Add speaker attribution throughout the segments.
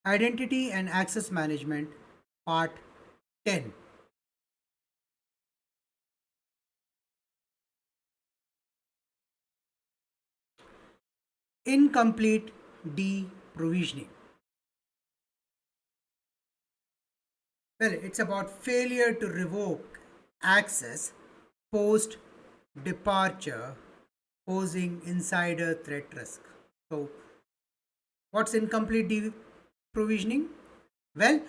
Speaker 1: Identity and Access Management, Part 10. Incomplete deprovisioning. Well, it's about failure to revoke access post departure, posing insider threat risk. So, what's incomplete deprovisioning? Well,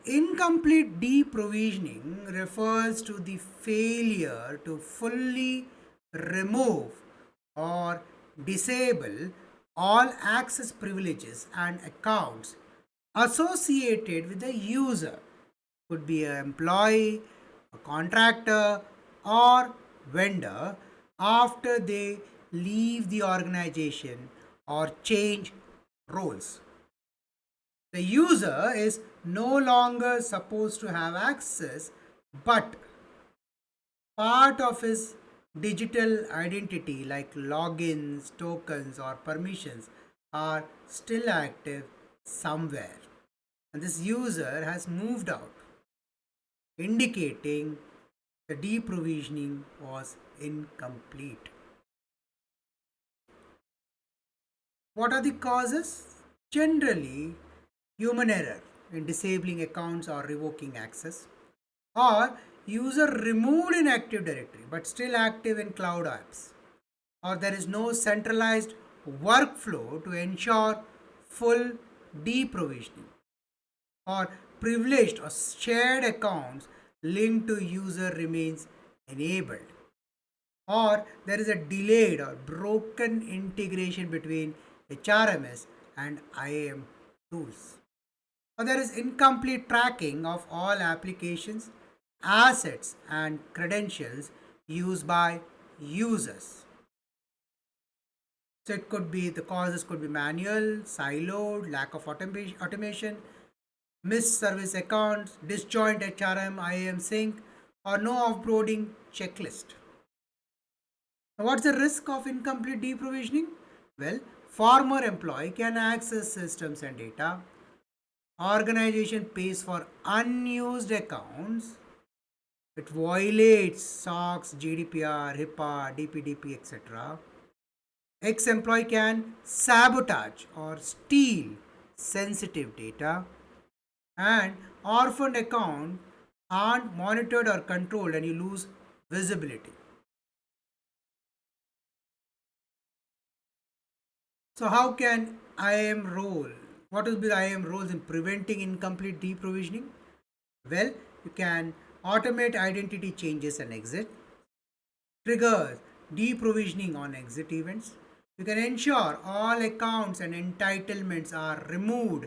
Speaker 1: incomplete deprovisioning refers to the failure to fully remove or disable all access privileges and accounts associated with the user. Could be an employee, a contractor, or vendor after they leave the organization or change roles. The user is no longer supposed to have access, but part of his digital identity, like logins, tokens, or permissions, are still active somewhere. And this user has moved out, indicating the deprovisioning was incomplete. What are the causes? Generally, human error in disabling accounts or revoking access, or user removed in Active Directory but still active in cloud apps, or there is no centralized workflow to ensure full deprovisioning, or privileged or shared accounts linked to user remains enabled, or there is a delayed or broken integration between HRMS and IAM tools, or there is incomplete tracking of all applications, assets, and credentials used by users. So it could be the causes could be manual, siloed, lack of automation, missed service accounts, disjoint HRM IAM sync, or no offboarding checklist. Now, what's the risk of incomplete deprovisioning? Well, former employee can access systems and data. Organization pays for unused accounts. It violates SOX, GDPR, HIPAA, DPDP, etc. Ex-employee can sabotage or steal sensitive data, and orphaned accounts aren't monitored or controlled and you lose visibility. So how can IAM role? What will be the IAM roles in preventing incomplete deprovisioning? Well, you can automate identity changes and exit, trigger deprovisioning on exit events. You can ensure all accounts and entitlements are removed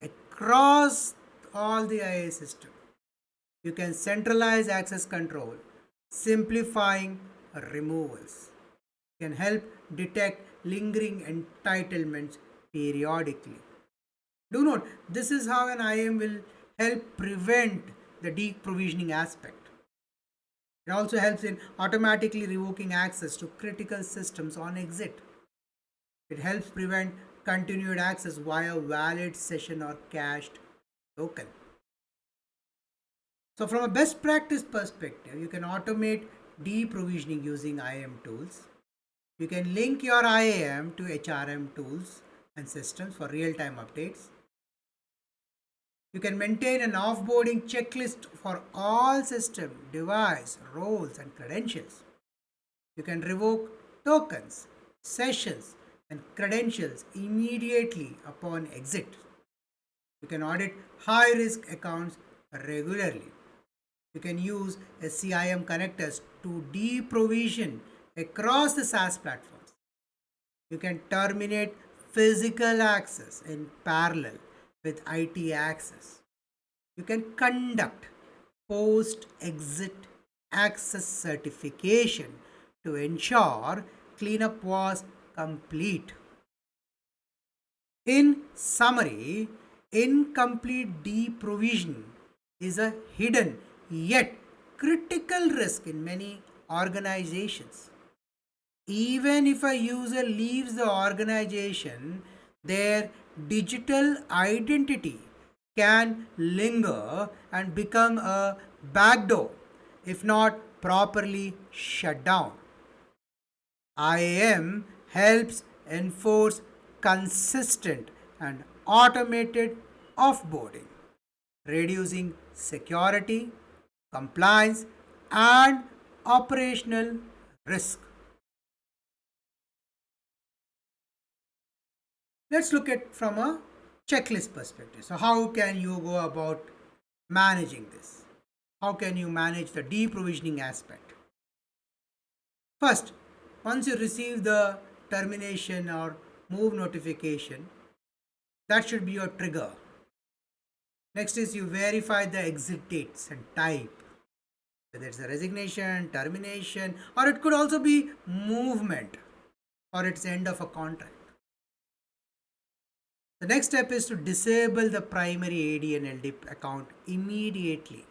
Speaker 1: across all the IA system. You can centralize access control, simplifying removals. You can help detect lingering entitlements periodically. Do note, this is how an IAM will help prevent the deprovisioning aspect. It also helps in automatically revoking access to critical systems on exit. It helps prevent continued access via valid session or cached token. So from a best practice perspective, you can automate deprovisioning using IAM tools. You can link your IAM to HRM tools and systems for real-time updates. You can maintain an offboarding checklist for all system, device, roles, and credentials. You can revoke tokens, sessions, and credentials immediately upon exit. You can audit high-risk accounts regularly. You can use SCIM connectors to deprovision across the SaaS platforms. You can terminate physical access in parallel with IT access. You can conduct post-exit access certification to ensure cleanup was complete. In summary, incomplete deprovisioning is a hidden yet critical risk in many organizations. Even if a user leaves the organization, their digital identity can linger and become a backdoor if not properly shut down. IAM helps enforce consistent and automated offboarding, reducing security, compliance, and operational risk. Let's look at from a checklist perspective. So, how can you go about managing this? How can you manage the deprovisioning aspect? First, once you receive the termination or move notification, that should be your trigger. Next is you verify the exit dates and type, whether it's a resignation, termination, or it could also be movement or it's end of a contract. The next step is to disable the primary AD and LD account immediately.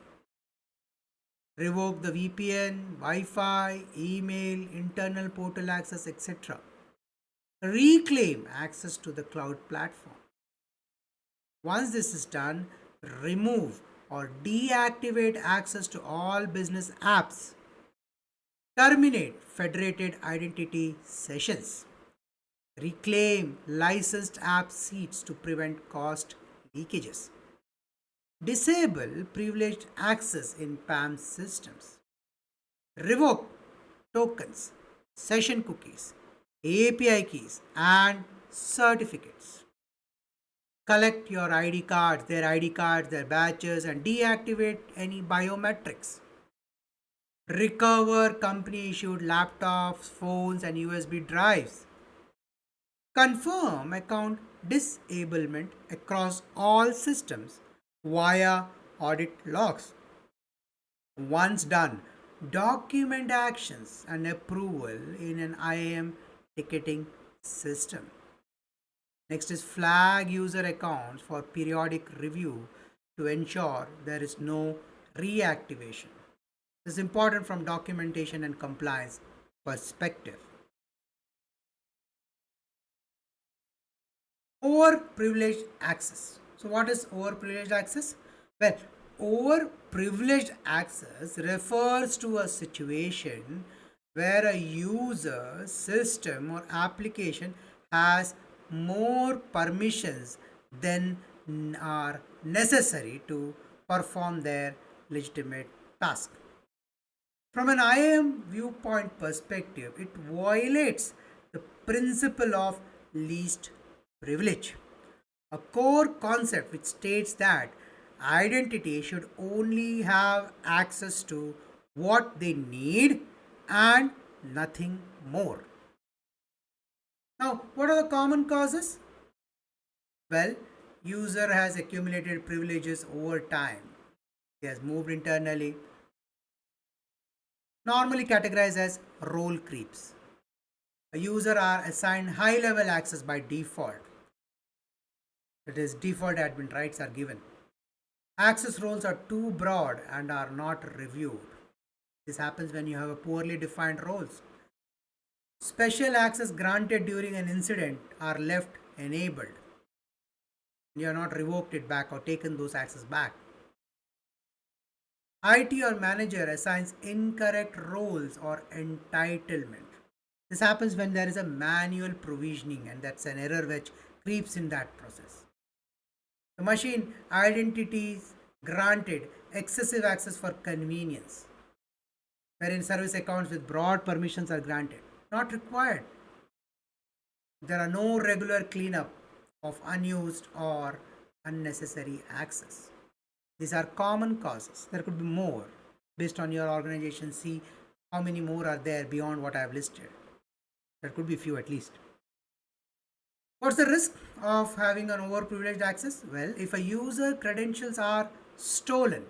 Speaker 1: Revoke the VPN, Wi-Fi, email, internal portal access, etc. Reclaim access to the cloud platform. Once this is done, remove or deactivate access to all business apps. Terminate federated identity sessions. Reclaim licensed app seats to prevent cost leakages. Disable privileged access in PAM systems. Revoke tokens, session cookies, API keys, and certificates. Collect your ID cards, their badges, and deactivate any biometrics. Recover company issued laptops, phones, and USB drives. Confirm account disablement across all systems via audit logs. Once done, document actions and approval in an IAM ticketing system. Next is flag user accounts for periodic review to ensure there is no reactivation. This is important from documentation and compliance perspective. Overprivileged access. So, what is overprivileged access? Well, overprivileged access refers to a situation where a user, system, or application has more permissions than are necessary to perform their legitimate task. From an IAM viewpoint perspective, it violates the principle of least privilege, a core concept which states that identity should only have access to what they need and nothing more. Now, what are the common causes? Well, user has accumulated privileges over time. He has moved internally, normally categorized as role creeps. A user are assigned high level access by default. That is, default admin rights are given. Access roles are too broad and are not reviewed. This happens when you have a poorly defined roles. Special access granted during an incident are left enabled. You have not revoked it back or taken those access back. IT or manager assigns incorrect roles or entitlement. This happens when there is a manual provisioning, and that's an error which creeps in that process. The machine identities granted excessive access for convenience, wherein service accounts with broad permissions are granted. Not required. There are no regular cleanup of unused or unnecessary access. These are common causes. There could be more based on your organization. See how many more are there beyond what I have listed. There could be few at least. What's the risk of having an overprivileged access? Well, if a user credentials are stolen,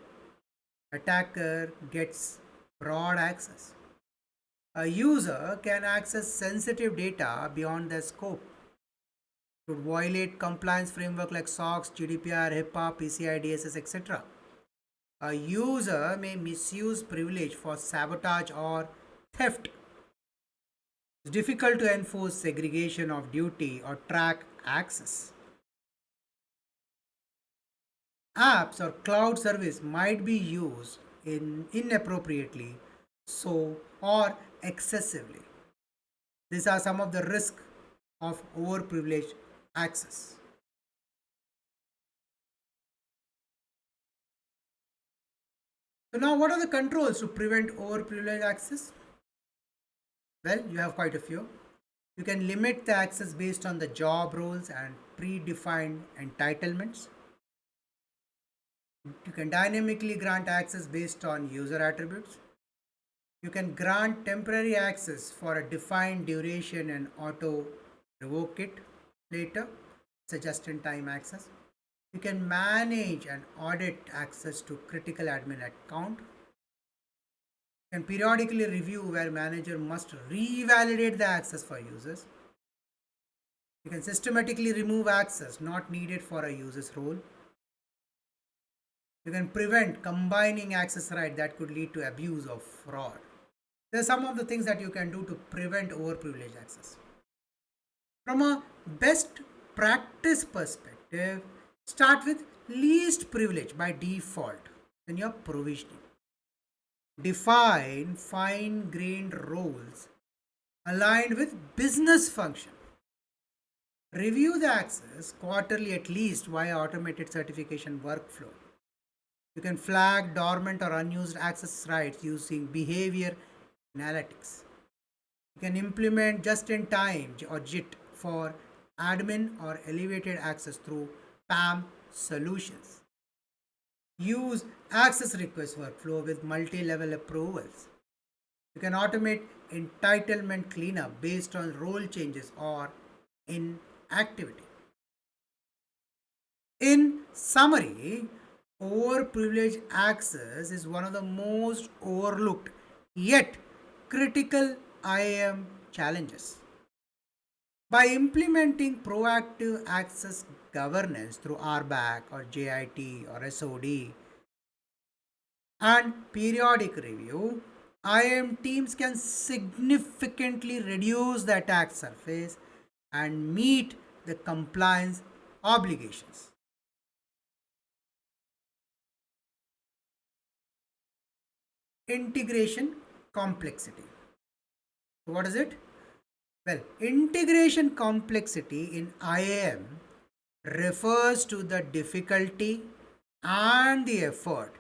Speaker 1: attacker gets broad access. A user can access sensitive data beyond their scope. Could violate compliance framework like SOX, GDPR, HIPAA, PCI DSS, etc. A user may misuse privilege for sabotage or theft. It's difficult to enforce segregation of duty or track access. Apps or cloud service might be used inappropriately, so or excessively. These are some of the risks of overprivileged access. So now what are the controls to prevent overprivileged access? Well, you have quite a few. You can limit the access based on the job roles and predefined entitlements. You can dynamically grant access based on user attributes. You can grant temporary access for a defined duration and auto revoke it later. It's a just in time access. You can manage and audit access to critical admin account. You can periodically review where manager must revalidate the access for users. You can systematically remove access not needed for a user's role. You can prevent combining access right that could lead to abuse or fraud. There are some of the things that you can do to prevent overprivileged access. From a best practice perspective, start with least privilege by default in your provisioning. Define fine grained roles aligned with business function. Review the access quarterly at least via automated certification workflow. You can flag dormant or unused access rights using behavior analytics. You can implement just in time or JIT for admin or elevated access through PAM solutions. Use access request workflow with multi level approvals. You can automate entitlement cleanup based on role changes or inactivity. In summary, overprivileged access is one of the most overlooked yet critical IAM challenges. By implementing proactive access governance through RBAC or JIT or SOD and periodic review, IAM teams can significantly reduce the attack surface and meet the compliance obligations. Integration complexity. What is it? Well, integration complexity in IAM refers to the difficulty and the effort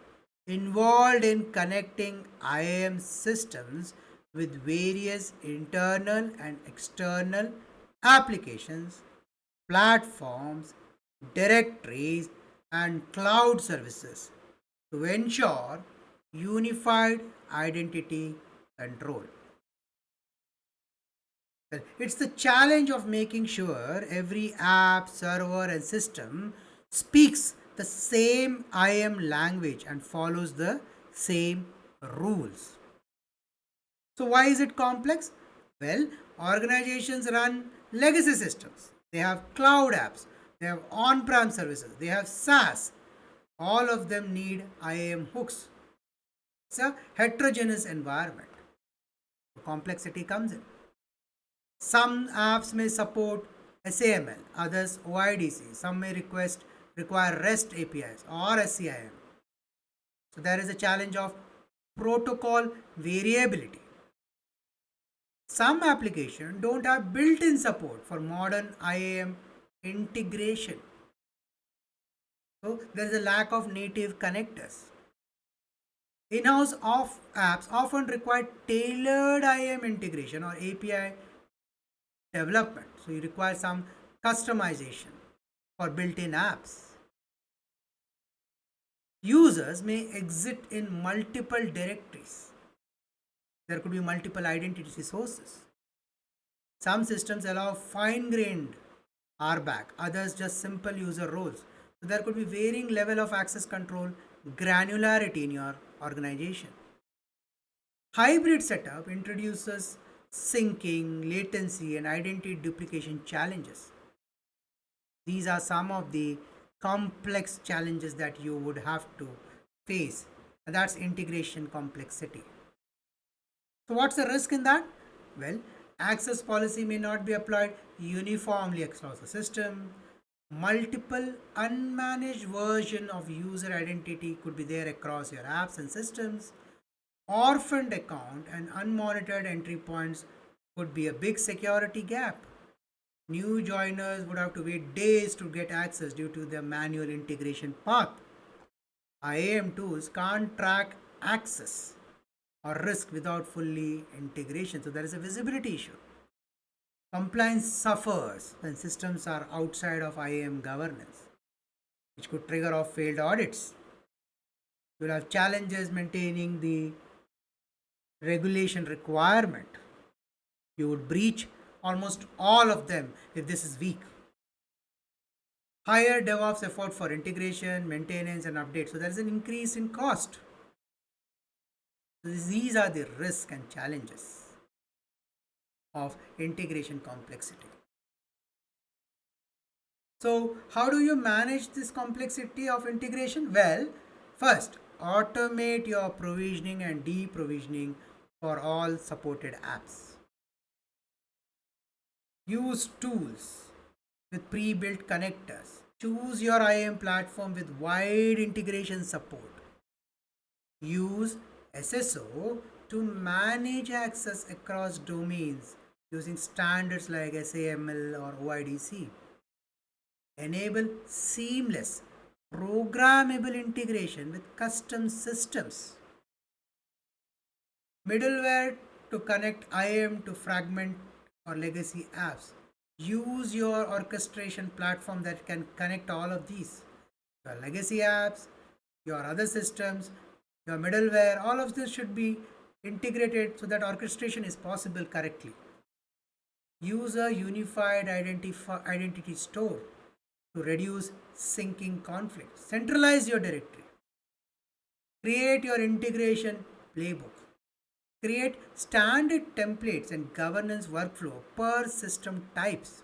Speaker 1: involved in connecting IAM systems with various internal and external applications, platforms, directories, and cloud services to ensure unified identity control. It's the challenge of making sure every app, server, and system speaks the same IAM language and follows the same rules. So, why is it complex? Well, organizations run legacy systems, they have cloud apps, they have on prem services, they have SaaS. All of them need IAM hooks. It's a heterogeneous environment. The complexity comes in. Some apps may support SAML, others OIDC. Some may require REST APIs or SCIM. So there is a challenge of protocol variability. Some applications don't have built-in support for modern IAM integration. So there is a lack of native connectors. In-house apps often require tailored IAM integration or API development. So you require some customization for built-in apps. Users may exist in multiple directories. There could be multiple identity sources. Some systems allow fine-grained RBAC, others just simple user roles. So there could be varying level of access control, granularity in your organization. Hybrid setup introduces syncing, latency, and identity duplication challenges. These are some of the complex challenges that you would have to face. And that's integration complexity. So, what's the risk in that? Well, access policy may not be applied uniformly across the system. Multiple unmanaged version of user identity could be there across your apps and systems. Orphaned account and unmonitored entry points could be a big security gap. New joiners would have to wait days to get access due to the manual integration path. IAM tools can't track access or risk without fully integration. So there is a visibility issue. Compliance suffers when systems are outside of IAM governance, which could trigger off failed audits. You will have challenges maintaining the regulation requirement. You would breach almost all of them if this is weak. Higher DevOps effort for integration, maintenance, and updates. So there is an increase in cost. So these are the risks and challenges of integration complexity. So, how do you manage this complexity of integration? Well, first, automate your provisioning and deprovisioning for all supported apps. Use tools with pre-built connectors. Choose your IAM platform with wide integration support. Use SSO to manage access across domains using standards like SAML or OIDC. Enable seamless programmable integration with custom systems. Middleware to connect IAM to fragment or legacy apps. Use your orchestration platform that can connect all of these. Your legacy apps, your other systems, your middleware, all of this should be integrated so that orchestration is possible correctly. Use a unified identity store to reduce syncing conflict. Centralize your directory. Create your integration playbook. Create standard templates and governance workflow per system types.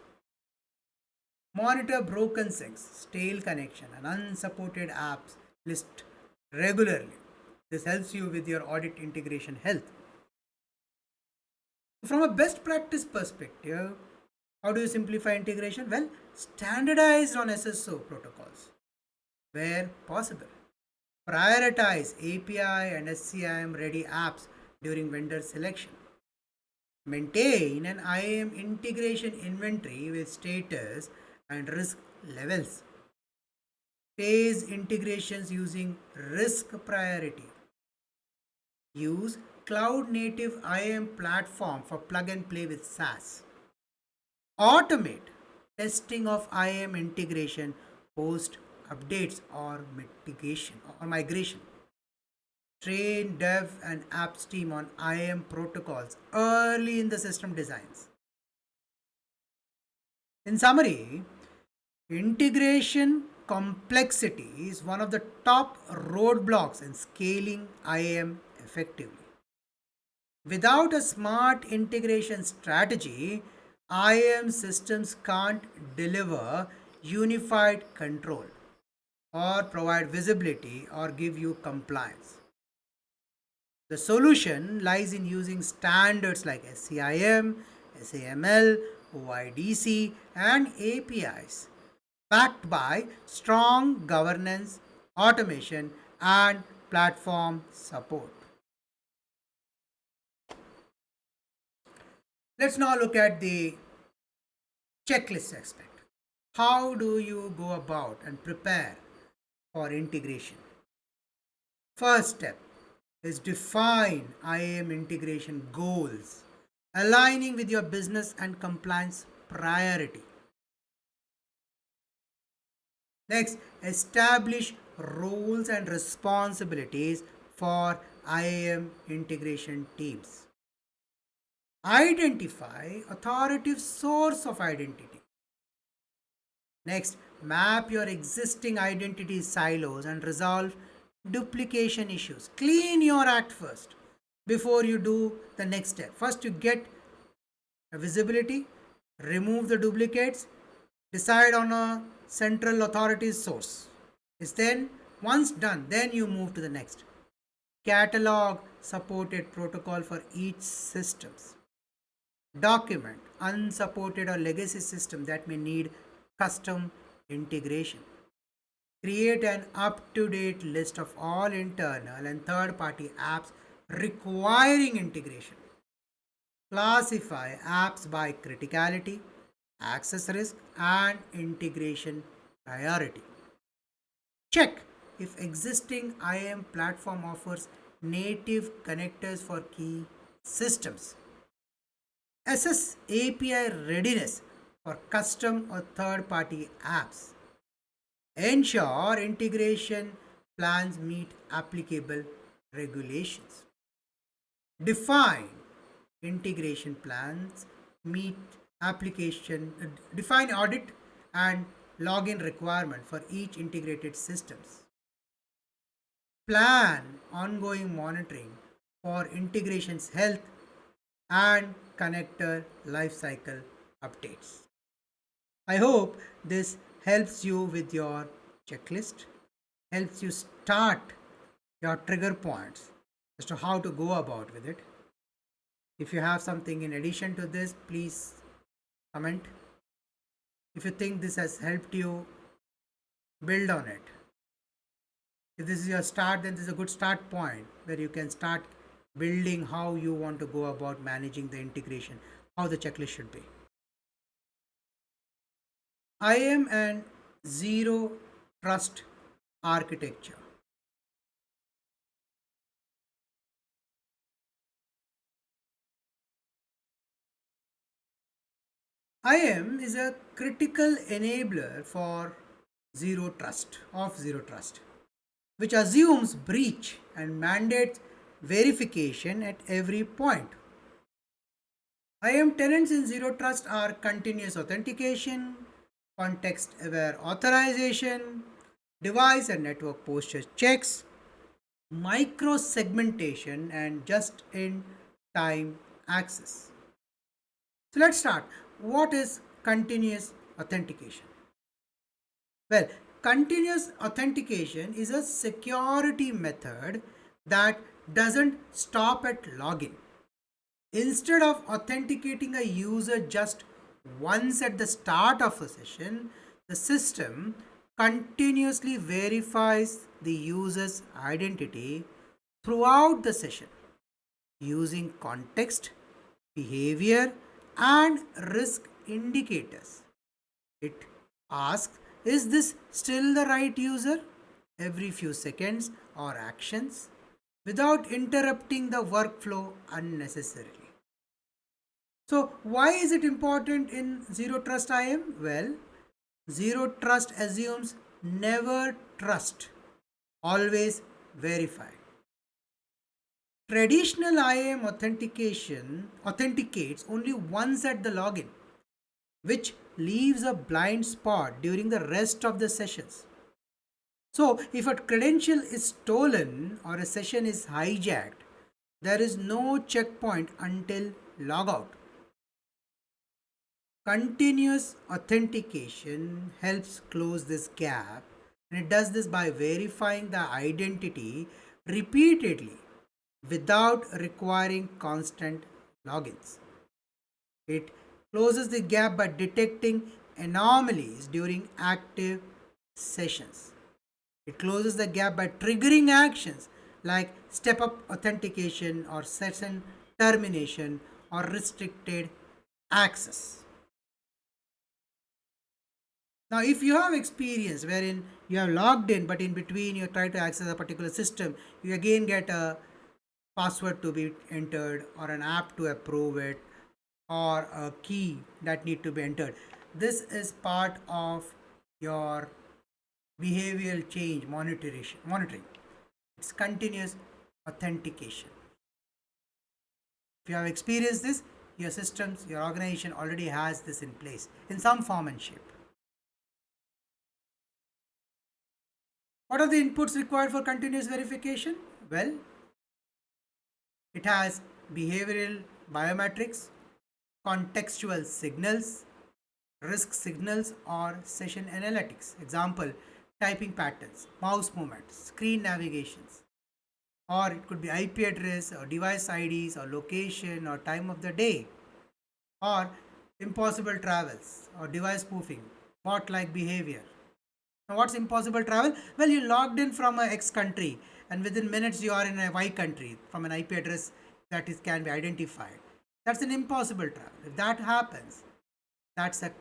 Speaker 1: Monitor broken syncs, stale connection, and unsupported apps list regularly. This helps you with your audit integration health. From a best practice perspective, how do you simplify integration? Well, standardize on SSO protocols where possible. Prioritize API and SCIM ready apps during vendor selection. Maintain an IAM integration inventory with status and risk levels. Phase integrations using risk priority. Use cloud native IAM platform for plug and play with SaaS. Automate testing of IAM integration post updates or mitigation or migration. Train dev and apps team on IAM protocols early in the system designs. In summary, integration complexity is one of the top roadblocks in scaling IAM effectively. Without a smart integration strategy, IAM systems can't deliver unified control or provide visibility or give you compliance. The solution lies in using standards like SCIM, SAML, OIDC, and APIs, backed by strong governance, automation, and platform support. Let's now look at the checklist aspect. How do you go about and prepare for integration? First step is define IAM integration goals, aligning with your business and compliance priority. Next, establish roles and responsibilities for IAM integration teams. Identify authoritative source of identity. Next, map your existing identity silos and resolve duplication issues. Clean your act first before you do the next step. First, you get a visibility, remove the duplicates, decide on a central authority source. Is then once done, then you move to the next. Catalog supported protocol for each systems. Document unsupported or legacy system that may need custom integration. Create an up-to-date list of all internal and third-party apps requiring integration. Classify apps by criticality, access risk, and integration priority. Check if existing IAM platform offers native connectors for key systems. Assess API readiness for custom or third party apps. Ensure integration plans meet applicable regulations. Define integration plans, meet application, define audit and login requirement for each integrated systems. Plan ongoing monitoring for integration's health and connector lifecycle updates. I hope this helps you with your checklist, helps you start your trigger points as to how to go about with it. If you have something in addition to this, please comment. If you think this has helped you, build on it. If this is your start, then this is a good start point where you can start building how you want to go about managing the integration, how the checklist should be. IAM and zero trust architecture. IAM is a critical enabler for zero trust, which assumes breach and mandates verification at every point. IAM tenants in zero trust are continuous authentication, context aware authorization, device and network posture checks, micro-segmentation, and just in time access. So let's start. What is continuous authentication? Well, continuous authentication is a security method that doesn't stop at login. Instead of authenticating a user just once at the start of a session, the system continuously verifies the user's identity throughout the session using context, behavior, and risk indicators. It asks, is this still the right user? Every few seconds or actions without interrupting the workflow unnecessarily. So, why is it important in zero trust IAM? Well, zero trust assumes never trust, always verify. Traditional IAM authentication authenticates only once at the login, which leaves a blind spot during the rest of the sessions. So, if a credential is stolen or a session is hijacked, there is no checkpoint until logout. Continuous authentication helps close this gap, and it does this by verifying the identity repeatedly without requiring constant logins. It closes the gap by detecting anomalies during active sessions. It closes the gap by triggering actions like step up authentication or session termination or restricted access. Now, if you have experience wherein you have logged in, but in between you try to access a particular system, you again get a password to be entered or an app to approve it or a key that need to be entered. This is part of your behavioral change monitoring. It's continuous authentication. If you have experienced this, your systems, your organization already has this in place in some form and shape. What are the inputs required for continuous verification? Well, it has behavioral biometrics, contextual signals, risk signals, or session analytics. Example, typing patterns, mouse movements, screen navigations, or it could be IP address or device IDs or location or time of the day, or impossible travels or device spoofing, bot like behavior. Now, what's impossible travel? Well, you logged in from a X country, and within minutes you are in a Y country from an IP address that is can be identified. That's an impossible travel. If that happens, that's a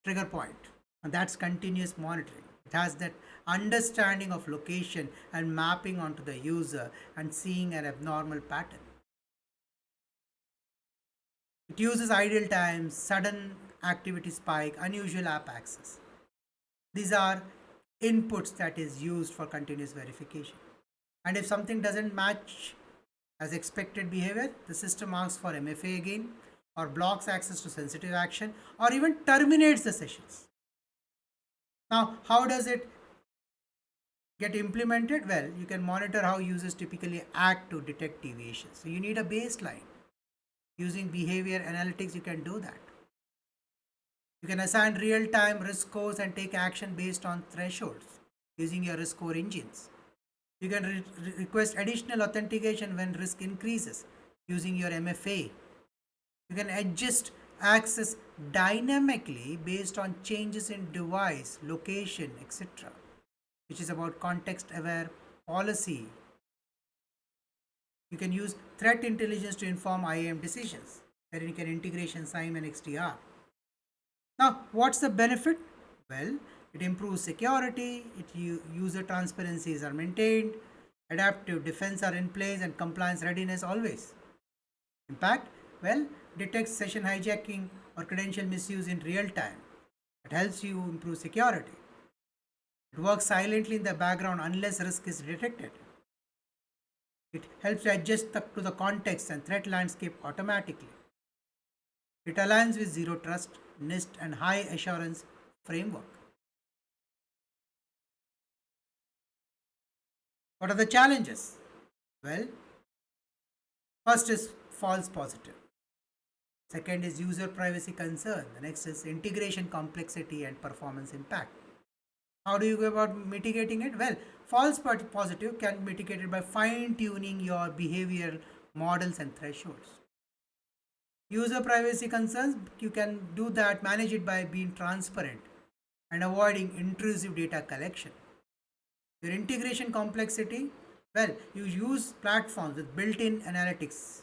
Speaker 1: trigger point, and that's continuous monitoring. It has that understanding of location and mapping onto the user and seeing an abnormal pattern. It uses idle times, sudden activity spike, unusual app access. These are inputs that is used for continuous verification. And if something doesn't match as expected behavior, the system asks for MFA again, or blocks access to sensitive action, or even terminates the sessions. Now, how does it get implemented? Well, you can monitor how users typically act to detect deviations. So you need a baseline. Using behavior analytics, you can do that. You can assign real-time risk scores and take action based on thresholds using your risk score engines. You can request additional authentication when risk increases using your MFA. You can adjust access dynamically based on changes in device, location, etc., which is about context aware policy. You can use threat intelligence to inform IAM decisions, wherein you can integration SIEM and XDR. Now, what's the benefit? Well, it improves security, user transparencies are maintained, adaptive defense are in place, and compliance readiness always. Impact? Well, detects session hijacking or credential misuse in real time. It helps you improve security. It works silently in the background unless risk is detected. It helps you adjust to the context and threat landscape automatically. It aligns with zero trust, NIST, and high assurance framework. What are the challenges? Well, first is false positive. Second is user privacy concern. The next is integration complexity and performance impact. How do you go about mitigating it? Well, false positive can be mitigated by fine tuning your behavioral models and thresholds. User privacy concerns, you can do that, manage it by being transparent and avoiding intrusive data collection. Your integration complexity, well, you use platforms with built-in analytics.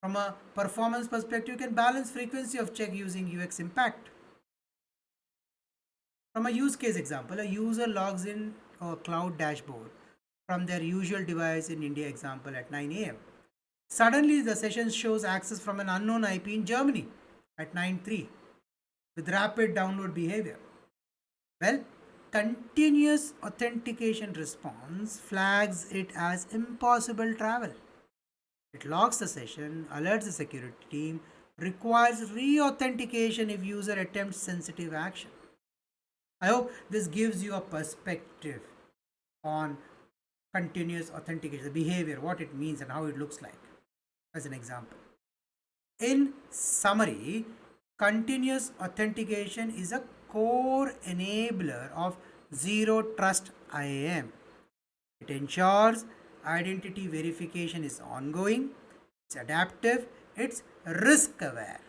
Speaker 1: From a performance perspective, you can balance frequency of check using UX impact. From a use case example, a user logs in a cloud dashboard from their usual device in India example at 9 a.m. Suddenly, the session shows access from an unknown IP in Germany at 9:03 with rapid download behavior. Well, continuous authentication response flags it as impossible travel. It logs the session, alerts the security team, requires re-authentication if user attempts sensitive action. I hope this gives you a perspective on continuous authentication, the behavior, what it means and how it looks like as an example. In summary, continuous authentication is a core enabler of zero trust IAM. It ensures identity verification is ongoing, it's adaptive, it's risk aware.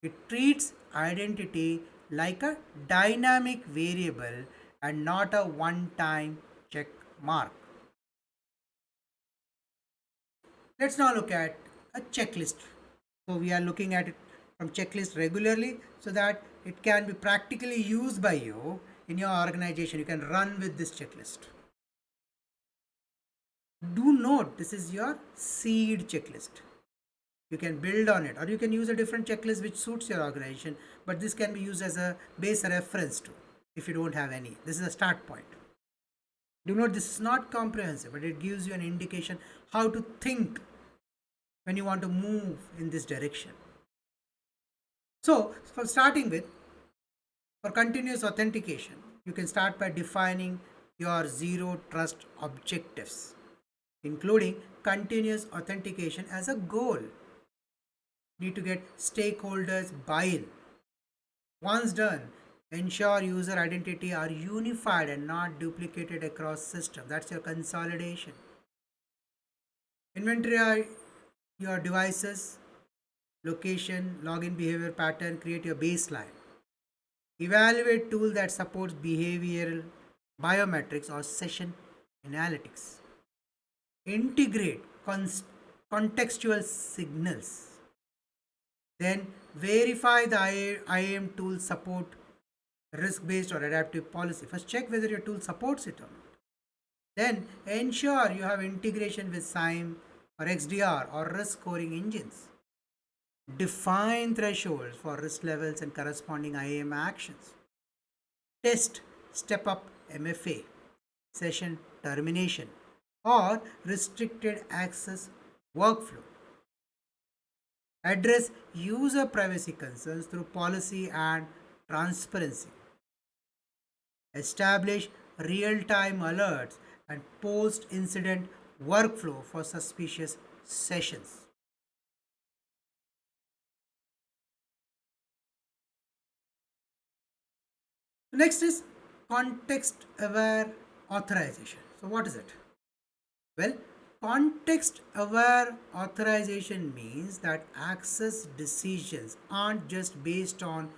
Speaker 1: It treats identity like a dynamic variable and not a one time check mark. Let's now look at a checklist. So we are looking at it from checklist regularly so that it can be practically used by you in your organization. You can run with this checklist. Do note this is your seed checklist. You can build on it or you can use a different checklist which suits your organization, but this can be used as a base reference to if you don't have any. This is a start point. Do note this is not comprehensive, but it gives you an indication how to think when you want to move in this direction. So, for starting with, for continuous authentication, you can start by defining your zero trust objectives, including continuous authentication as a goal. Need to get stakeholders buy-in. Once done, ensure user identity are unified and not duplicated across systems. That's your consolidation. Inventory your devices, location, login behavior pattern, create your baseline. Evaluate tool that supports behavioral biometrics or session analytics. Integrate contextual signals. Then verify the IAM tool support risk-based or adaptive policy. First check whether your tool supports it or not. Then ensure you have integration with SIEM or XDR or risk scoring engines. Define thresholds for risk levels and corresponding IAM actions. Test step up MFA, session termination, or restricted access workflow. Address user privacy concerns through policy and transparency. Establish real time alerts and post incident workflow for suspicious sessions. Next is context aware authorization. So, what is it? Well, context aware authorization means that access decisions aren't just based on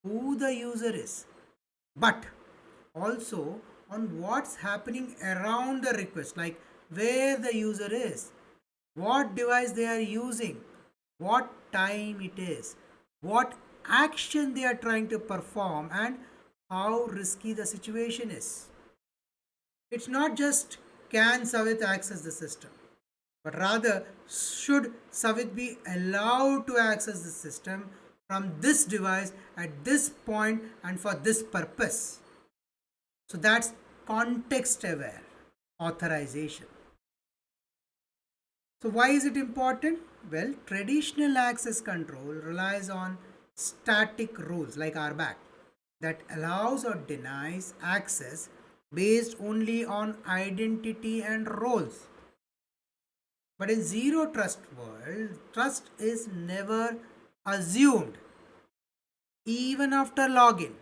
Speaker 1: who the user is, but also on what's happening around the request, like where the user is, what device they are using, what time it is, what action they are trying to perform, and how risky the situation is. It's not just can Savit access the system, but rather should Savit be allowed to access the system from this device at this point and for this purpose. So that's context aware authorization. So why is it important? Well, traditional access control relies on static rules like RBAC that allows or denies access based only on identity and roles. But in zero trust world, trust is never assumed even after login.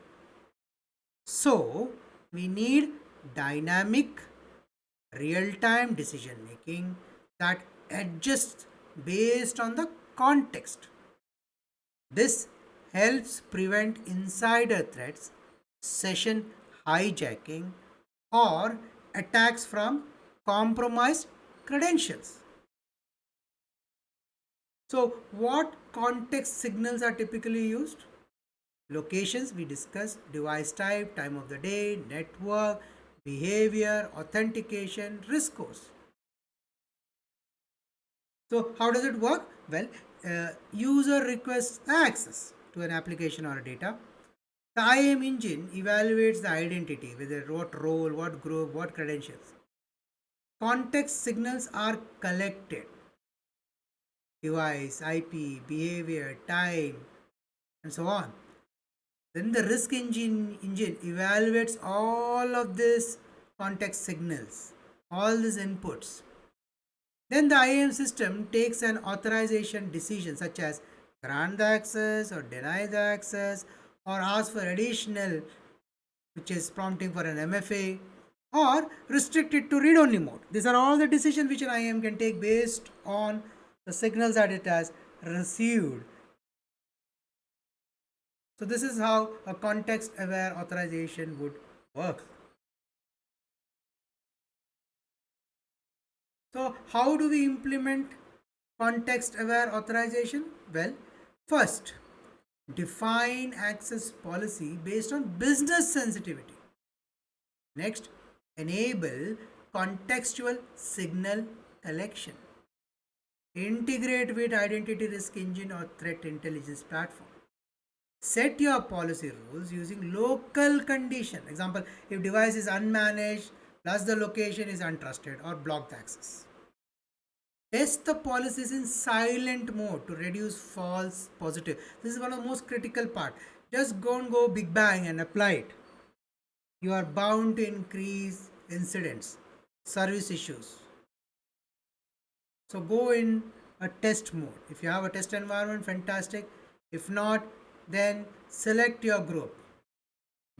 Speaker 1: So we need dynamic real-time decision making that adjusts based on the context. This helps prevent insider threats, session hijacking, or attacks from compromised credentials. So, what context signals are typically used? Locations we discussed, device type, time of the day, network, behavior, authentication, risk scores. So, how does it work? Well, user requests access to an application or data. The IAM engine evaluates the identity, whether what role, what group, what credentials. Context signals are collected: device, IP, behavior, time, and so on. Then the risk engine evaluates all of these context signals, all these inputs. Then the IAM system takes an authorization decision such as grant the access or deny the access or ask for additional, which is prompting for an MFA, or restrict it to read only mode. These are all the decisions which an IAM can take based on the signals that it has received. So this is how a context aware authorization would work. So how do we implement context aware authorization? Well, first, define access policy based on business sensitivity. Next, enable contextual signal collection. Integrate with identity risk engine or threat intelligence platform. Set your policy rules using local condition. Example, if device is unmanaged plus the location is untrusted or blocked access. Test the policies in silent mode to reduce false positive. This is one of the most critical part. Just go big bang and apply it. You are bound to increase incidents, service issues. So go in a test mode. If you have a test environment, fantastic. If not, then select your group.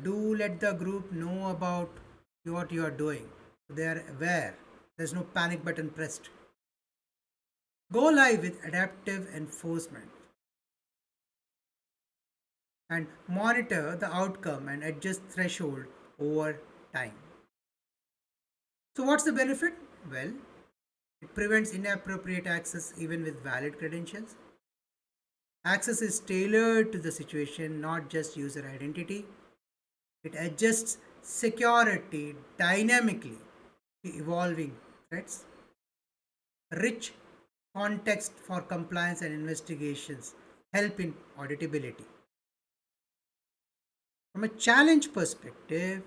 Speaker 1: Do let the group know about what you are doing. They are aware. There's no panic button pressed. Go live with adaptive enforcement. and monitor the outcome and adjust threshold over time. So, what's the benefit? Well, it prevents inappropriate access even with valid credentials. Access is tailored to the situation, not just user identity. It adjusts security dynamically to evolving threats. Rich context for compliance and investigations help in auditability. From a challenge perspective,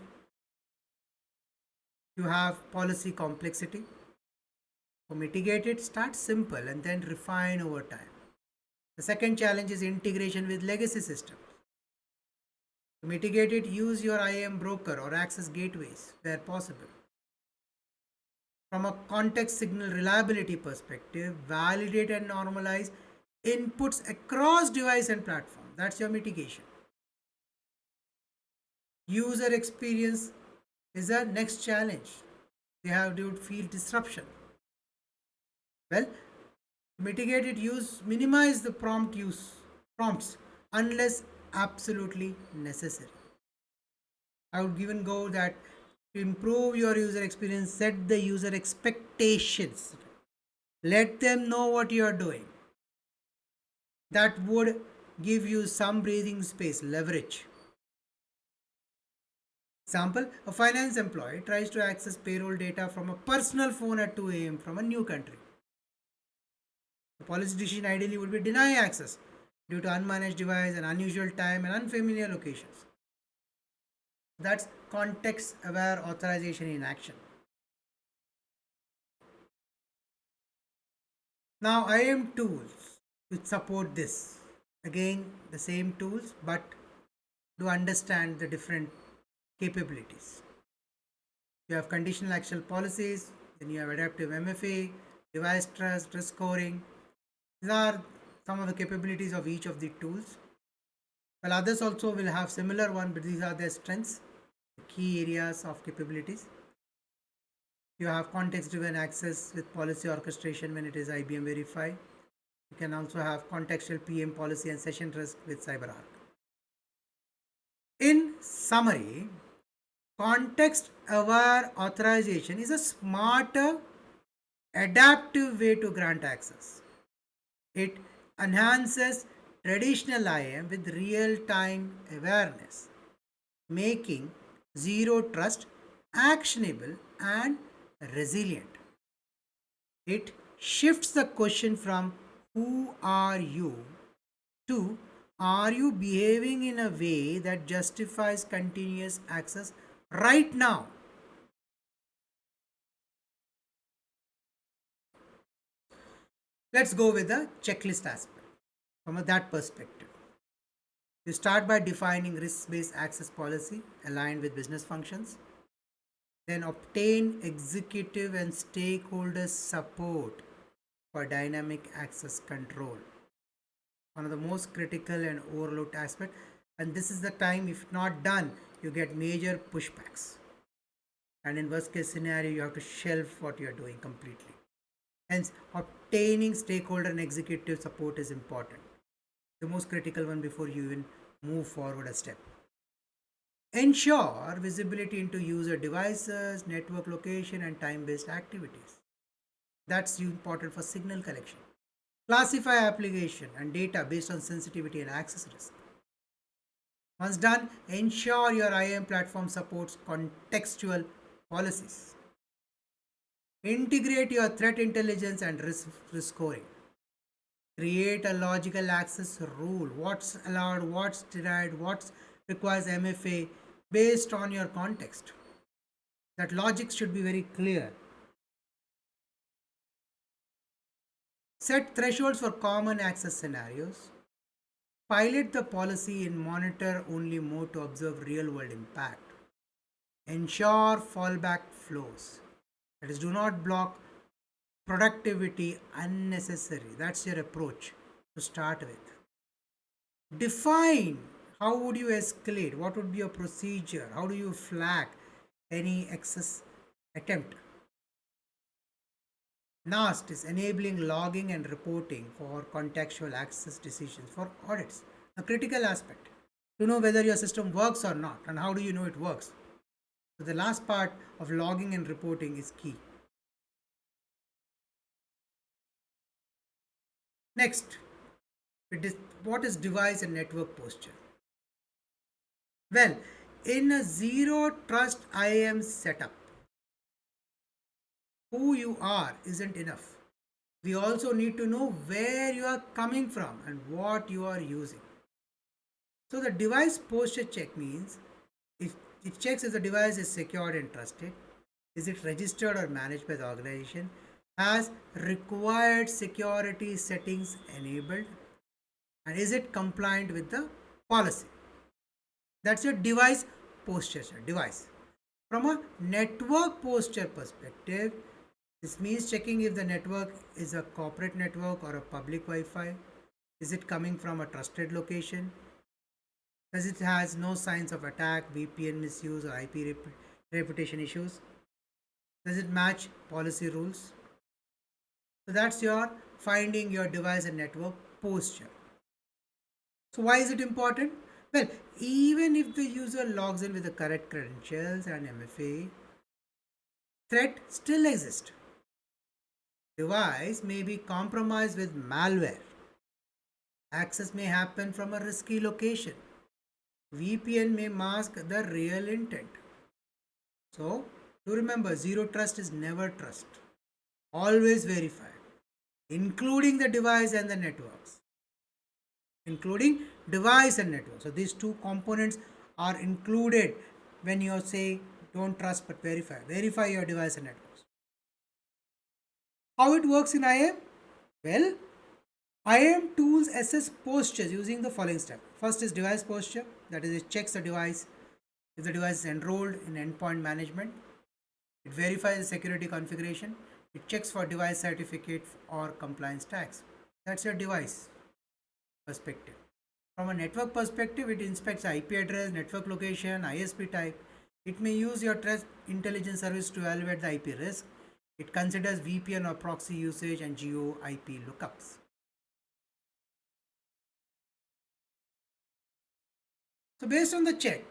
Speaker 1: you have policy complexity. To mitigate it, start simple and then refine over time. The second challenge is integration with legacy systems. To mitigate it, use your IAM broker or access gateways where possible. From a context signal reliability perspective, validate and normalize inputs across device and platform. That's your mitigation. User experience is the next challenge. They have to feel disruption. Well, mitigate it, use minimize the prompts unless absolutely necessary. I would even go that to improve your user experience, set the user expectations. Let them know what you are doing. That would give you some breathing space, leverage. Example, a finance employee tries to access payroll data from a personal phone at 2 a.m. from a new country. The policy decision ideally would be deny access due to unmanaged device and unusual time and unfamiliar locations. That's context aware authorization in action. Now, IAM tools which support this. Again, the same tools, but to understand the different capabilities. You have conditional actual policies, then you have adaptive MFA, device trust, risk scoring. These are some of the capabilities of each of the tools. Well, others also will have similar one, but these are their strengths, the key areas of capabilities. You have context-driven access with policy orchestration when it is IBM Verify. You can also have contextual PM policy and session risk with CyberArk. In summary, context-aware authorization is a smarter, adaptive way to grant access. It enhances traditional IAM with real-time awareness, making zero trust actionable and resilient. It shifts the question from who are you to are you behaving in a way that justifies continuous access right now? Let's go with the checklist aspect from that perspective. You start by defining risk based access policy aligned with business functions. Then obtain executive and stakeholder support for dynamic access control. One of the most critical and overlooked aspect, and this is the time if not done, you get major pushbacks. And in worst case scenario, you have to shelf what you are doing completely. Hence, obtaining stakeholder and executive support is important. The most critical one before you even move forward a step. Ensure visibility into user devices, network location, and time-based activities. That's important for signal collection. Classify application and data based on sensitivity and access risk. Once done, ensure your IAM platform supports contextual policies. Integrate your threat intelligence and risk scoring. Create a logical access rule. What's allowed, what's denied, what requires MFA based on your context. That logic should be very clear. Set thresholds for common access scenarios. Pilot the policy in monitor only mode to observe real world impact. Ensure fallback flows. That is, do not block productivity unnecessary. That's your approach to start with. Define how would you escalate, what would be your procedure, how do you flag any access attempt. Last is enabling logging and reporting for contextual access decisions for audits, a critical aspect. to know whether your system works or not. And how do you know it works? So the last part of logging and reporting is key. Next, what is device and network posture? Well, in a zero trust IAM setup, who you are isn't enough. We also need to know where you are coming from and what you are using. So the device posture check means if it checks if the device is secured and trusted, is it registered or managed by the organization, has required security settings enabled, and is it compliant with the policy. That's your device posture, device. From a network posture perspective, this means checking if the network is a corporate network or a public Wi-Fi. Is it coming from a trusted location? Does it has no signs of attack, VPN misuse or IP reputation issues? Does it match policy rules? So that's your finding your device and network posture. So why is it important? Well, even if the user logs in with the correct credentials and MFA, threat still exists. Device may be compromised with malware. Access may happen from a risky location. VPN may mask the real intent. So, to remember, zero trust is never trust. Always verify, including the device and the networks. Including device and network. So, these two components are included when you say don't trust but verify. Verify your device and networks. How it works in IAM? Well, IAM tools assess postures using the following step. First is device posture, that is, it checks the device if the device is enrolled in endpoint management. It verifies the security configuration. It checks for device certificate or compliance tags. That's your device perspective. From a network perspective, it inspects IP address, network location, ISP type. It may use your threat intelligence service to evaluate the IP risk. It considers VPN or proxy usage and geo IP lookups. So based on the check,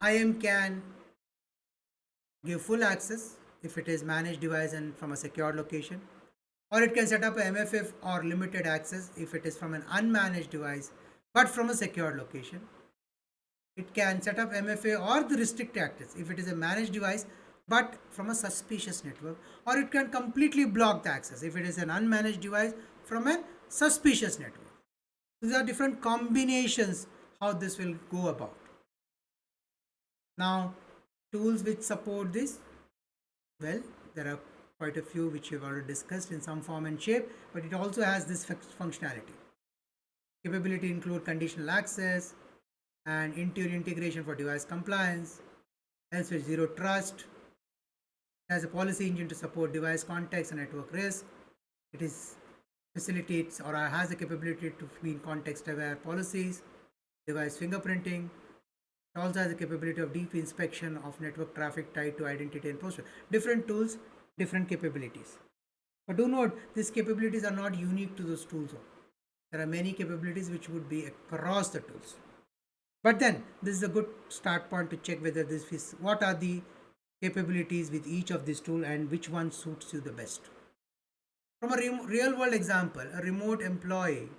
Speaker 1: IAM can give full access if it is managed device and from a secure location, or it can set up a MFF or limited access if it is from an unmanaged device but from a secure location. It can set up MFA or the restricted access if it is a managed device but from a suspicious network, or it can completely block the access if it is an unmanaged device from a suspicious network. These are different combinations how this will go about. Now, tools which support this, well, there are quite a few which we've already discussed in some form and shape, but it also has this functionality. Capability include conditional access and interior integration for device compliance, helps with zero trust. It has a policy engine to support device context and network risk. It is facilitates or has the capability to mean context aware policies, device fingerprinting. It also has the capability of deep inspection of network traffic tied to identity and posture. Different tools, different capabilities. But do note, these capabilities are not unique to those tools. There are many capabilities which would be across the tools. But then, this is a good start point to check whether this is what are the capabilities with each of these tools and which one suits you the best. From a real world example, a remote employee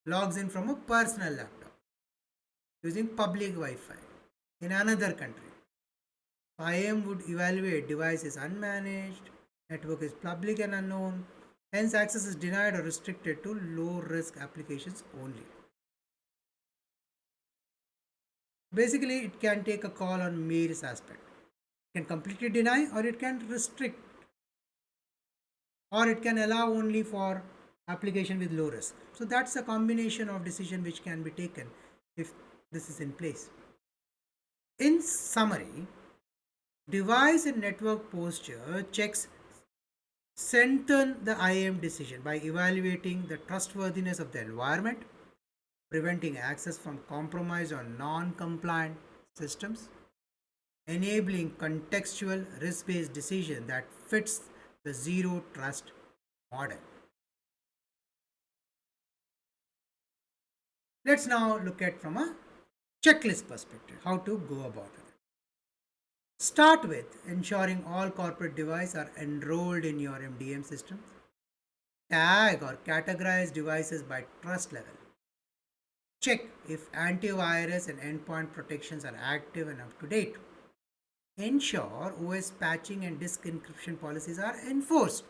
Speaker 1: logs in from a personal laptop using public Wi-Fi in another country. IAM would evaluate device is unmanaged, network is public and unknown, hence access is denied or restricted to low risk applications only. Basically, it can take a call on various aspects. It can completely deny or it can restrict or it can allow only for application with low risk. So that's a combination of decision which can be taken if this is in place. In summary, device and network posture checks strengthen the IAM decision by evaluating the trustworthiness of the environment, preventing access from compromised or non-compliant systems, enabling contextual risk-based decision that fits the zero trust model. Let's now look at from a checklist perspective, how to go about it. Start with ensuring all corporate devices are enrolled in your MDM systems. Tag or categorize devices by trust level. Check if antivirus and endpoint protections are active and up to date. Ensure OS patching and disk encryption policies are enforced.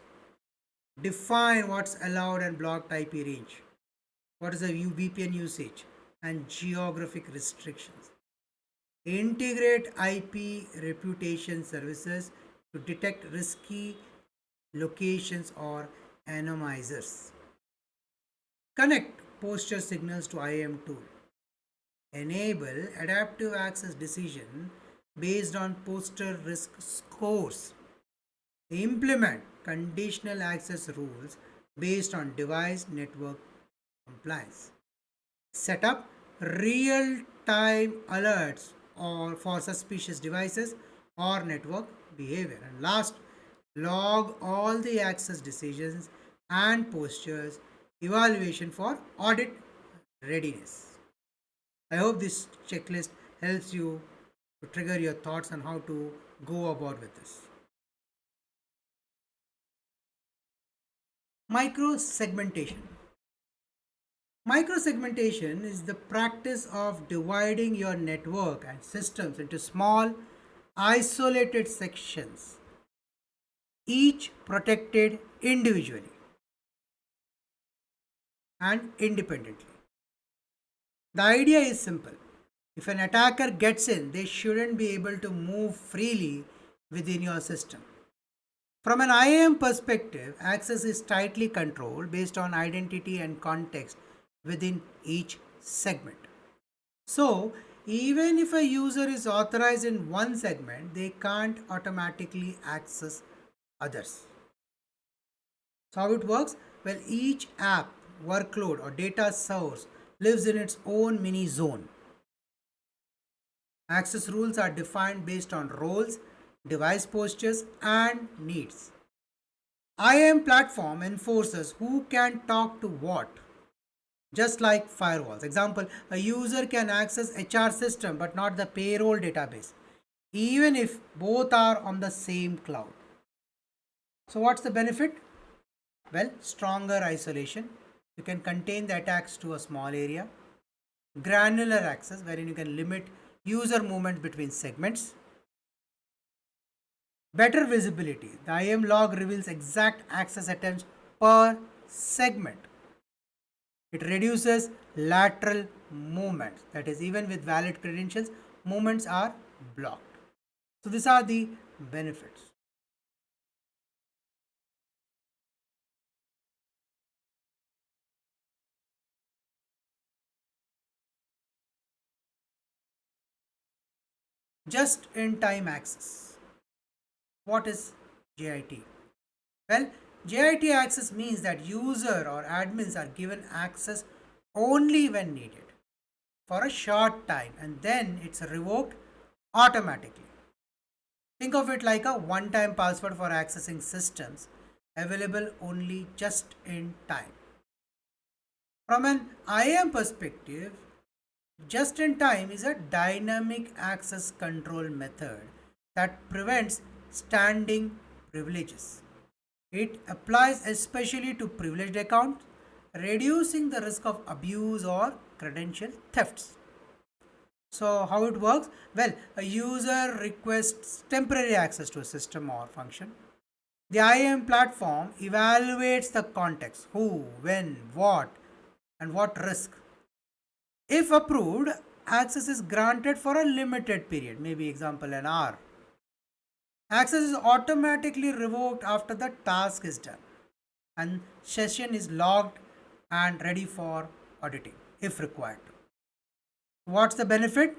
Speaker 1: Define what's allowed and blocked IP range. What is the VPN usage and geographic restrictions. Integrate IP reputation services to detect risky locations or anonymizers. Connect posture signals to IAM tool. Enable adaptive access decision based on poster risk scores. Implement conditional access rules based on device network compliance. Set up real-time alerts or for suspicious devices or network behavior. And last, log all the access decisions and postures evaluation for audit readiness. I hope this checklist helps you to trigger your thoughts on how to go about with this. Micro segmentation. Micro segmentation is the practice of dividing your network and systems into small, isolated sections, each protected individually and independently. The idea is simple. If an attacker gets in, they shouldn't be able to move freely within your system. From an IAM perspective, access is tightly controlled based on identity and context within each segment. So, even if a user is authorized in one segment, they can't automatically access others. So, how it works? Well, each app, workload, or data source lives in its own mini zone. Access rules are defined based on roles, device postures, and needs. IAM platform enforces who can talk to what, just like firewalls. Example, a user can access HR system but not the payroll database, even if both are on the same cloud. So what's the benefit? Well, stronger isolation. You can contain the attacks to a small area. Granular access, wherein you can limit user movement between segments. Better visibility. The IAM log reveals exact access attempts per segment. It reduces lateral movements. That is, even with valid credentials, movements are blocked. So these are the benefits. Just in time access. What is JIT? Well, JIT access means that user or admins are given access only when needed for a short time and then it's revoked automatically. Think of it like a one time password for accessing systems available only just in time. From an IAM perspective, just in time is a dynamic access control method that prevents standing privileges. It applies especially to privileged accounts, reducing the risk of abuse or credential thefts. So, how it works? Well, a user requests temporary access to a system or function. The IAM platform evaluates the context who, when, what, and what risk. If approved, access is granted for a limited period, maybe example an hour. Access is automatically revoked after the task is done and session is logged and ready for auditing if required. What's the benefit?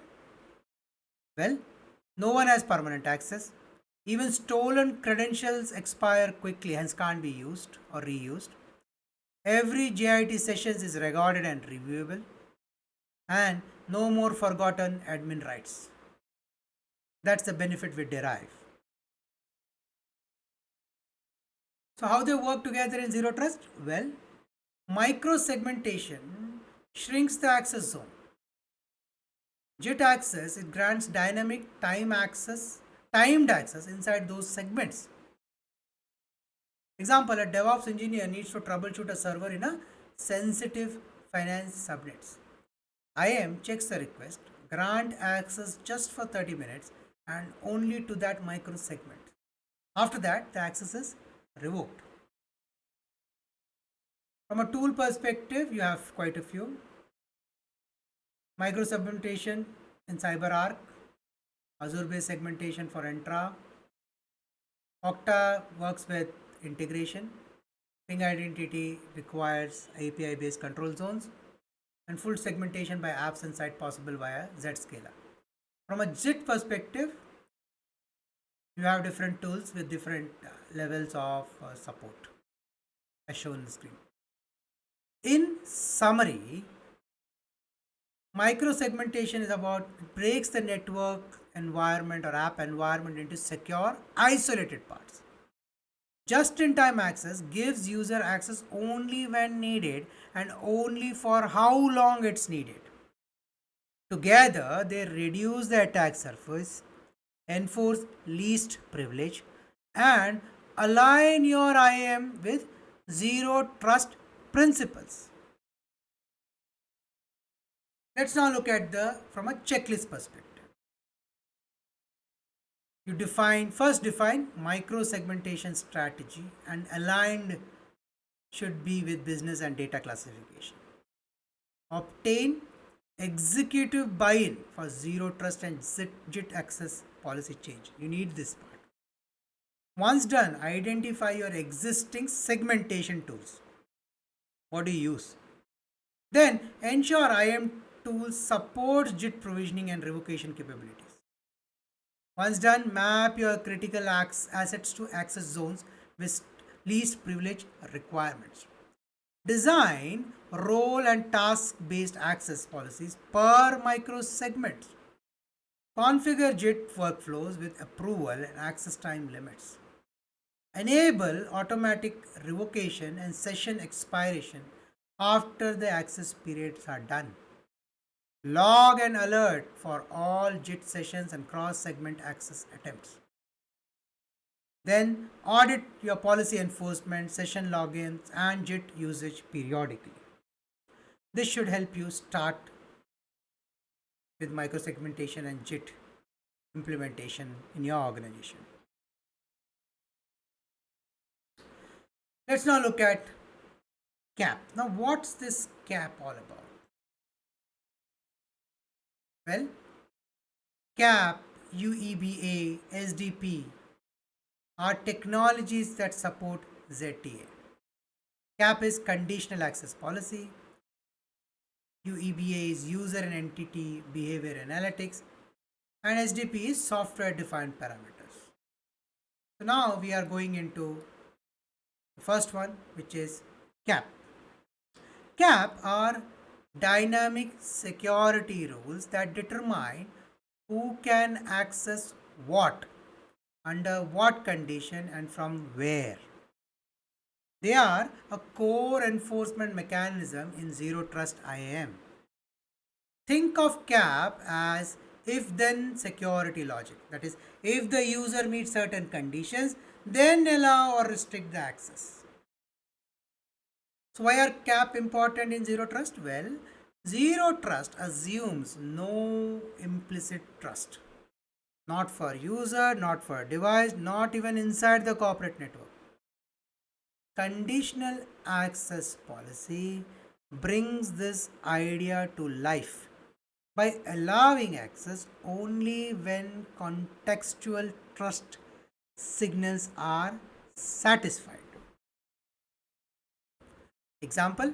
Speaker 1: Well, no one has permanent access. Even stolen credentials expire quickly, hence can't be used or reused. Every JIT sessions is recorded and reviewable, and no more forgotten admin rights. That's the benefit we derive. So how they work together in zero trust? Well, micro segmentation shrinks the access zone. JIT access, it grants dynamic timed access inside those segments. Example, a DevOps engineer needs to troubleshoot a server in a sensitive finance subnets. IAM checks the request, grant access just for 30 minutes and only to that micro segment. After that, the access is revoked. From a tool perspective, you have quite a few. Micro-segmentation in CyberArk, Azure-based segmentation for Entra. Okta works with integration. Ping identity requires API-based control zones, and full segmentation by apps and site possible via Zscaler. From a JIT perspective, you have different tools with different levels of support as shown on the screen. In summary, micro-segmentation is about breaks the network environment or app environment into secure, isolated parts. Just-in-time access gives user access only when needed and only for how long it's needed. Together, they reduce the attack surface, enforce least privilege, and align your IAM with zero trust principles. Let's now look at from a checklist perspective. You first define micro segmentation strategy and aligned should be with business and data classification. Obtain executive buy-in for zero trust and JIT access policy change. You need this part. Once done, identify your existing segmentation tools. What do you use? Then ensure IAM tools support JIT provisioning and revocation capabilities. Once done, map your critical assets to access zones with least privilege requirements. Design role and task based access policies per micro segment. Configure JIT workflows with approval and access time limits. Enable automatic revocation and session expiration after the access periods are done. Log and alert for all JIT sessions and cross-segment access attempts. Then audit your policy enforcement, session logins, and JIT usage periodically. This should help you start with micro-segmentation and JIT implementation in your organization. Let's now look at CAP. Now, what's this CAP all about? Well, CAP, UEBA, SDP are technologies that support ZTA. CAP is conditional access policy. UEBA is user and entity behavior analytics. And SDP is software defined parameters. So now we are going into the first one, which is CAP. CAP are dynamic security rules that determine who can access what, under what condition, and from where. They are a core enforcement mechanism in zero trust IAM. Think of CAP as if then security logic. That is, if the user meets certain conditions, then allow or restrict the access. So why are CAP important in zero trust? Well, zero trust assumes no implicit trust. Not for user, not for device, not even inside the corporate network. Conditional access policy brings this idea to life by allowing access only when contextual trust signals are satisfied. Example,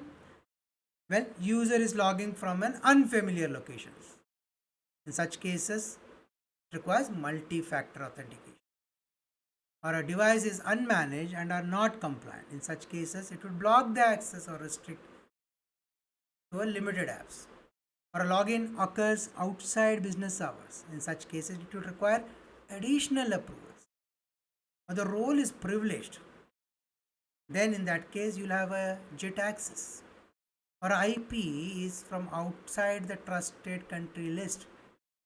Speaker 1: well, user is logging from an unfamiliar location. In such cases, it requires multi-factor authentication. Or a device is unmanaged and are not compliant. In such cases, it would block the access or restrict to a limited apps. Or a login occurs outside business hours. In such cases, it would require additional approvals. Or the role is privileged. Then in that case, you'll have a JIT access. Or IP is from outside the trusted country list.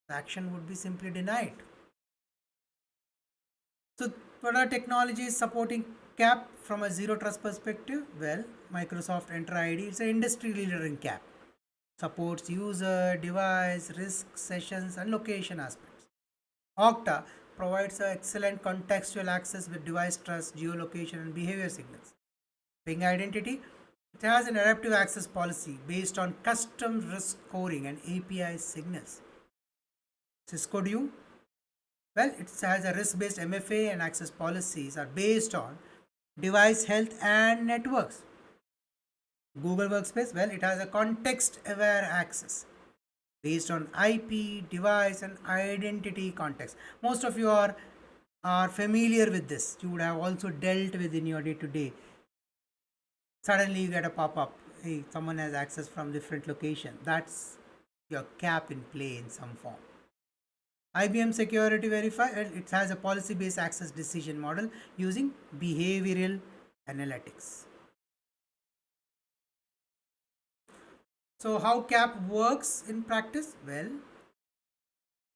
Speaker 1: The action would be simply denied. So, what are technologies supporting CAP from a zero trust perspective? Well, Microsoft Entra ID is an industry leader in CAP. Supports user, device, risk, sessions, and location aspects. Okta provides an excellent contextual access with device trust, geolocation, and behavior signals. Ping Identity, it has an adaptive access policy based on custom risk scoring and API signals. Cisco Do, well, it has a risk-based MFA and access policies are based on device health and networks. Google Workspace, well, it has a context-aware access based on IP, device, and identity context. Most of you are familiar with this. You would have also dealt with in your day-to-day. Suddenly you get a pop-up, hey, someone has access from different location. That's your cap in play in some form. IBM Security Verify, it has a policy-based access decision model using behavioral analytics. So how CAP works in practice? Well,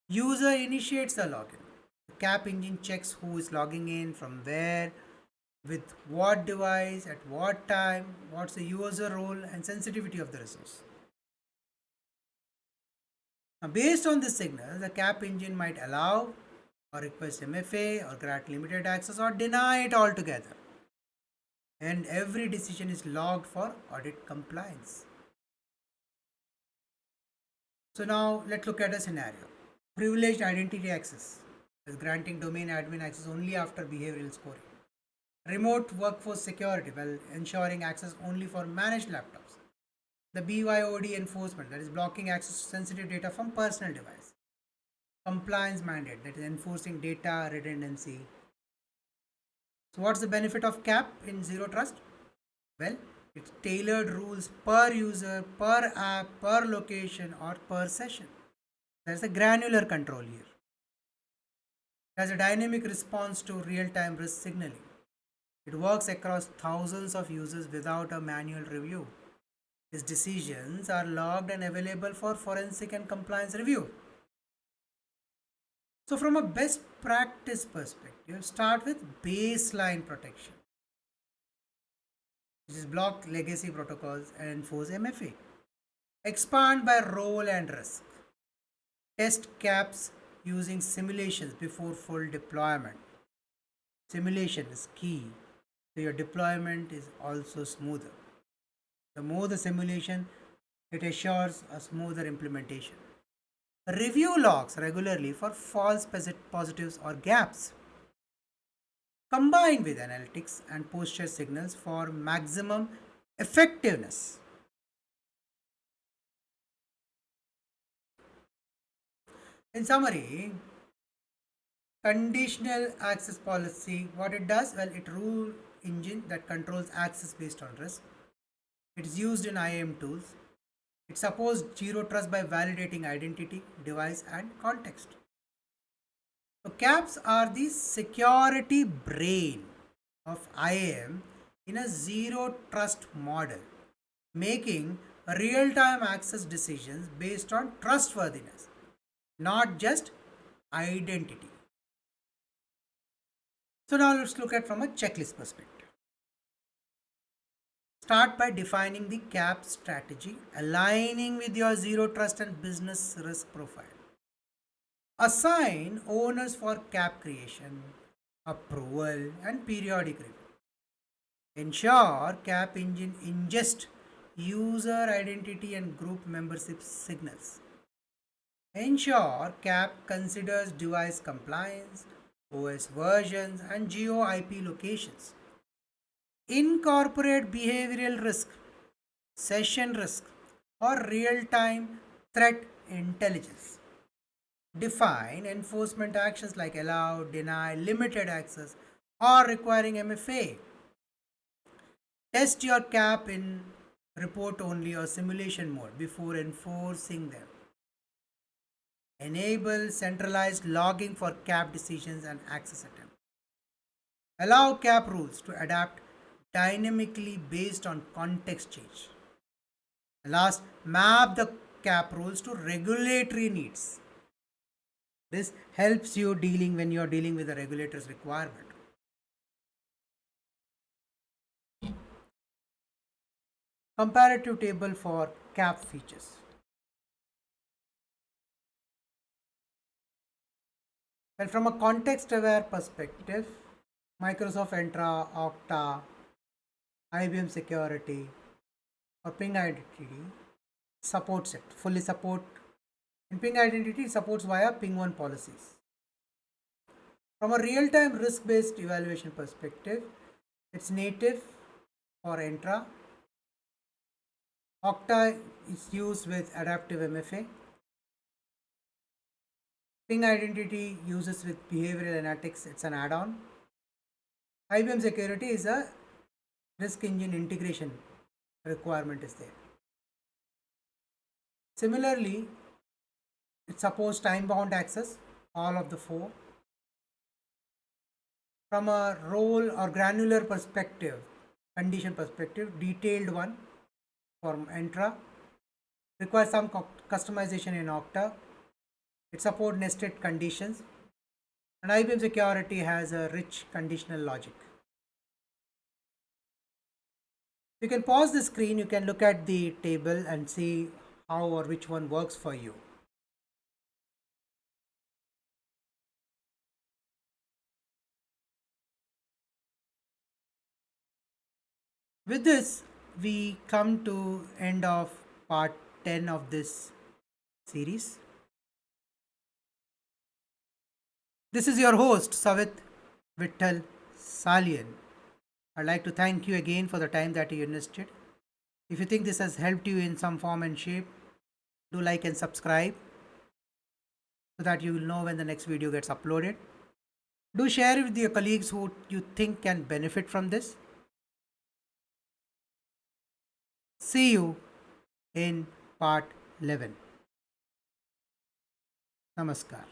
Speaker 1: user initiates a login. The CAP engine checks who is logging in, from where, with what device, at what time, what's the user role and sensitivity of the resource. Now, based on this signal, the CAP engine might allow or request MFA or grant limited access or deny it altogether. And every decision is logged for audit compliance. So now let's look at a scenario. Privileged identity access is granting domain admin access only after behavioral scoring. Remote workforce security, well, ensuring access only for managed laptops. The BYOD enforcement, that is blocking access to sensitive data from personal device. Compliance mandate, that is enforcing data redundancy. So what's the benefit of CAP in zero trust? Well, it's tailored rules per user, per app, per location, or per session. There's a granular control here. It has a dynamic response to real-time risk signaling. It works across thousands of users without a manual review. Its decisions are logged and available for forensic and compliance review. So, from a best practice perspective, start with baseline protection, which is block legacy protocols and enforce MFA. Expand by role and risk. Test caps using simulations before full deployment. Simulation is key, so your deployment is also smoother. The more the simulation, it assures a smoother implementation. Review logs regularly for false positives or gaps. Combine with analytics and posture signals for maximum effectiveness. In summary, conditional access policy, what it does? Well, it rule engine that controls access based on risk. It is used in IAM tools. It supports zero trust by validating identity, device, and context. So caps are the security brain of IAM in a zero trust model, making real-time access decisions based on trustworthiness, not just identity. So now let's look at from a checklist perspective. Start by defining the CAP strategy, aligning with your zero trust and business risk profile. Assign owners for CAP creation, approval, and periodic review. Ensure CAP engine ingest user identity and group membership signals. Ensure CAP considers device compliance, OS versions, and geo IP locations. Incorporate behavioral risk, session risk, or real-time threat intelligence. Define enforcement actions like allow, deny, limited access, or requiring MFA. Test your CAP in report only or simulation mode before enforcing them. Enable centralized logging for CAP decisions and access attempts. Allow CAP rules to adapt dynamically based on context change. And last, map the CAP rules to regulatory needs. This helps you dealing when you are dealing with the regulator's requirement. Comparative table for CAP features. Well, from a context-aware perspective, Microsoft Entra, Okta, IBM Security, or Ping Identity supports it. Fully support. In Ping Identity, it supports via Ping 1 policies. From a real-time risk-based evaluation perspective, it's native for Entra. Okta is used with adaptive MFA. Ping Identity uses with behavioral analytics, it's an add-on. IBM Security is a risk engine integration requirement is there. Similarly, it supports time-bound access, all of the four. From a role or granular perspective, condition perspective, detailed one from Entra, requires some customization in Okta. It supports nested conditions, and IBM Security has a rich conditional logic. You can pause the screen, you can look at the table and see how or which one works for you. With this, we come to end of part 10 of this series. This is your host, Savit Vittal Salian. I'd like to thank you again for the time that you invested. If you think this has helped you in some form and shape, do like and subscribe so that you will know when the next video gets uploaded. Do share it with your colleagues who you think can benefit from this. See you in part 11. Namaskar.